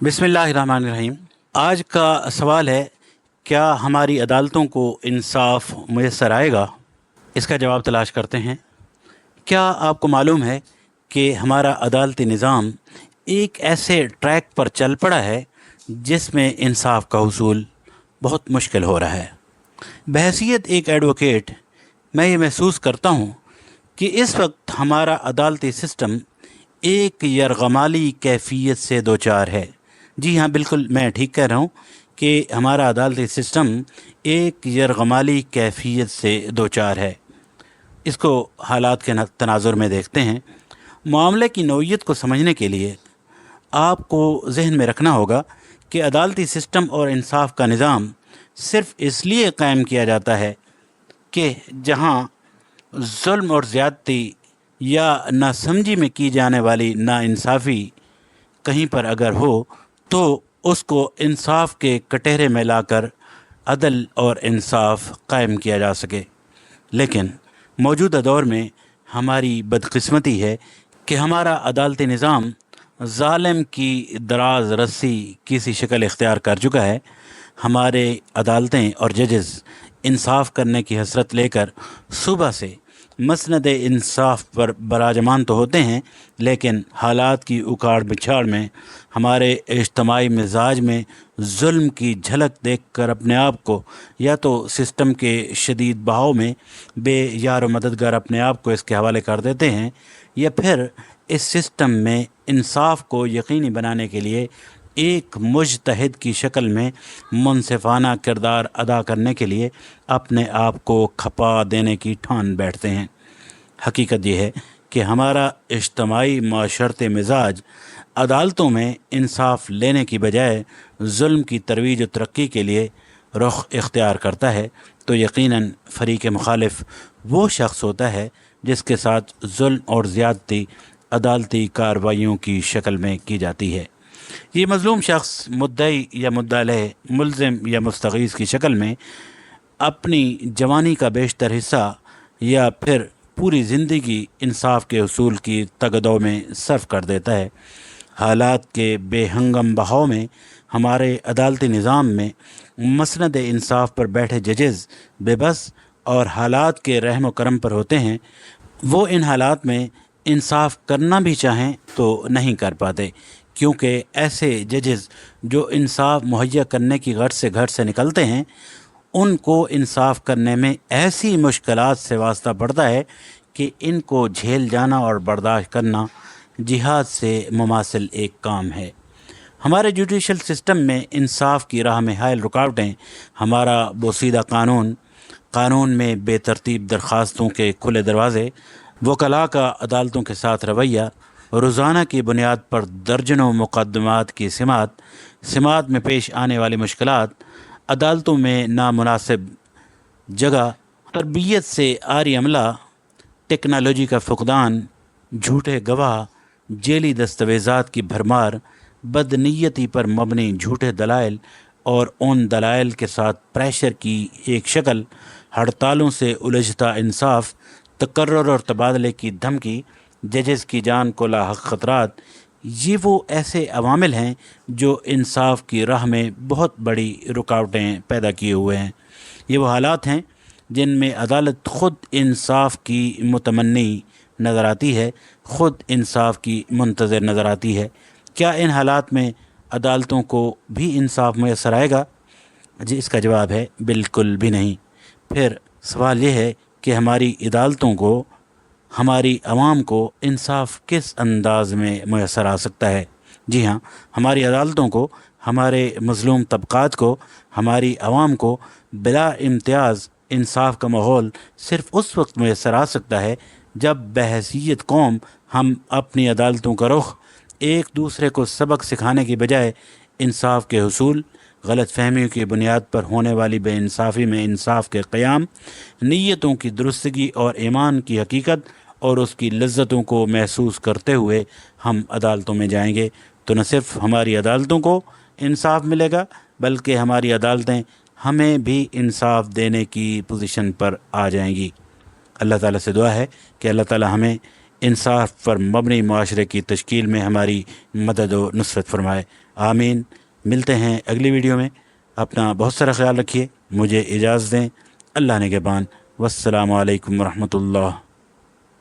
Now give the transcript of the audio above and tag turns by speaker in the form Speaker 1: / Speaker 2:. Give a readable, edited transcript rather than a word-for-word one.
Speaker 1: बिस्मिल्लाहिर्रहमानिर्रहीम। आज का सवाल है, क्या हमारी अदालतों को इंसाफ मुयस्सर आएगा? इसका जवाब तलाश करते हैं। क्या आपको मालूम है कि हमारा अदालती निज़ाम एक ऐसे ट्रैक पर चल पड़ा है जिसमें इंसाफ का हुसूल बहुत मुश्किल हो रहा है। बहैसियत एक एडवोकेट मैं ये महसूस करता हूँ कि इस वक्त हमारा अदालती सिस्टम एक यरगमाली कैफियत से दो चार है। जी हाँ, बिल्कुल मैं ठीक कह रहा हूँ कि हमारा अदालती सिस्टम एक यरगमाली कैफियत से दो चार है। इसको हालात के तनाजुर में देखते हैं। मामले की नौइयत को समझने के लिए आपको जहन में रखना होगा कि अदालती सिस्टम और इंसाफ का निज़ाम सिर्फ़ इसलिए कायम किया जाता है कि जहाँ जुल्म और ज़्यादती या नासमझी में की जाने वाली नाइंसाफ़ी कहीं पर अगर हो तो उसको इंसाफ के कटहरे में लाकर अदल और इंसाफ कायम किया जा सके। लेकिन मौजूदा दौर में हमारी बदकिस्मती है कि हमारा अदालती निज़ाम ज़ालिम की दराज रस्सी की सी शक्ल इख्तियार कर चुका है। हमारे अदालतें और जजेस इंसाफ करने की हसरत लेकर सुबह से मसनद इंसाफ पर बराजमान तो होते हैं, लेकिन हालात की उखाड़ बिछाड़ में हमारे इज्तमाई मिजाज में जुल्म की झलक देखकर अपने आप को या तो सिस्टम के शदीद बहाव में बेयार मददगार अपने आप को इसके हवाले कर देते हैं, या फिर इस सिस्टम में इंसाफ को यकीनी बनाने के लिए एक मुजतहिद की शक्ल में मुनसिफाना किरदार अदा करने के लिए अपने आप को खपा देने की ठान बैठते हैं। हकीकत यह है कि हमारा इज्तमाई माशरती मिजाज अदालतों में इंसाफ लेने की बजाय जुल्म की तरवीज और तरक्की के लिए रुख इख्तियार करता है, तो यकीनन फ़रीक़ मुखालिफ वो शख्स होता है जिसके साथ जुल्म और ज़्यादती अदालती कार्रवाइयों की शक्ल में की जाती है। ये मज़लूम शख्स मुद्दई या मुद्दालह, मुल्ज़िम या मुस्तगीज़ की शक्ल में अपनी जवानी का बेशतर हिस्सा या फिर पूरी ज़िंदगी इंसाफ के उसूल की तगदो में सर्फ कर देता है। हालात के बेहंगम बहाव में हमारे अदालती निज़ाम में मसनद इंसाफ पर बैठे जजेस बेबस और हालात के रहम करम पर होते हैं। वो इन हालात में इंसाफ करना भी चाहें तो नहीं कर पाते, क्योंकि ऐसे जजेस जो इंसाफ मुहैया करने की गर्ज से घर से निकलते हैं, उनको इंसाफ करने में ऐसी मुश्किलात से वास्ता पड़ता है कि इनको झेल जाना और बर्दाश्त करना जिहाद से मुमासिल एक काम है। हमारे जुडिशल सिस्टम में इंसाफ की राह में हायल रुकावटें हमारा बोसीदा कानून में बेतरतीब दरख्वास्तों के खुले दरवाज़े, वकला का अदालतों के साथ रवैया, रोज़ाना की बुनियाद पर दर्जनों मुकदमात की सिमात में पेश आने वाली मुश्किलात, अदालतों में नामुनासिब जगह, तरबियत से आरी अमला, टेक्नोलॉजी का फुकदान, झूठे गवाह, जेली दस्तावेज़ात की भरमार, बदनीयती पर मबनी झूठे दलाइल और उन दलाइल के साथ प्रेशर की एक शक्ल, हड़तालों से उलझता इंसाफ, तकर्रुर और तबादले की धमकी, जजेस की जान को लाहक ख़तरात, ये वो ऐसे अवामिल हैं जो इंसाफ की राह में बहुत बड़ी रुकावटें पैदा किए हुए हैं। ये वो हालात हैं जिनमें अदालत ख़ुद इंसाफ की मुतमन्नी नज़र आती है, ख़ुद इंसाफ की मुंतज़िर नज़र आती है। क्या इन हालात में अदालतों को भी इंसाफ मैसर आएगा? जी, इसका जवाब है बिल्कुल भी नहीं। फिर सवाल ये है कि हमारी अदालतों को, हमारी आवाम को इंसाफ किस अंदाज में मैसर आ सकता है? जी हाँ, हमारी अदालतों को, हमारे मज़लूम तबक़ात को, हमारी आवाम को बिला इम्तियाज़ इंसाफ का माहौल सिर्फ़ उस वक्त मैसर आ सकता है जब बहैसियत कौम हम अपनी अदालतों का रुख एक दूसरे को सबक सिखाने की बजाय इंसाफ के हुसूल, गलत फहमियों की बुनियाद पर होने वाली बेइंसाफ़ी में इंसाफ के क़याम, नीयतों की दुरुस्तगी और ईमान की हकीकत और उसकी लज्जतों को महसूस करते हुए हम अदालतों में जाएंगे, तो न सिर्फ हमारी अदालतों को इंसाफ मिलेगा बल्कि हमारी अदालतें हमें भी इंसाफ देने की पोजीशन पर आ जाएंगी। अल्लाह ताला से दुआ है कि अल्लाह ताला हमें इंसाफ पर मबनी माशरे की तश्कील में हमारी मदद व नुसरत फरमाए। आमीन। मिलते हैं अगली वीडियो में। अपना बहुत सारा ख्याल रखिए। मुझे इजाज़त दें। अल्लाह निगहबान। वस्सलामु अलैकुम रहमतुल्लाह।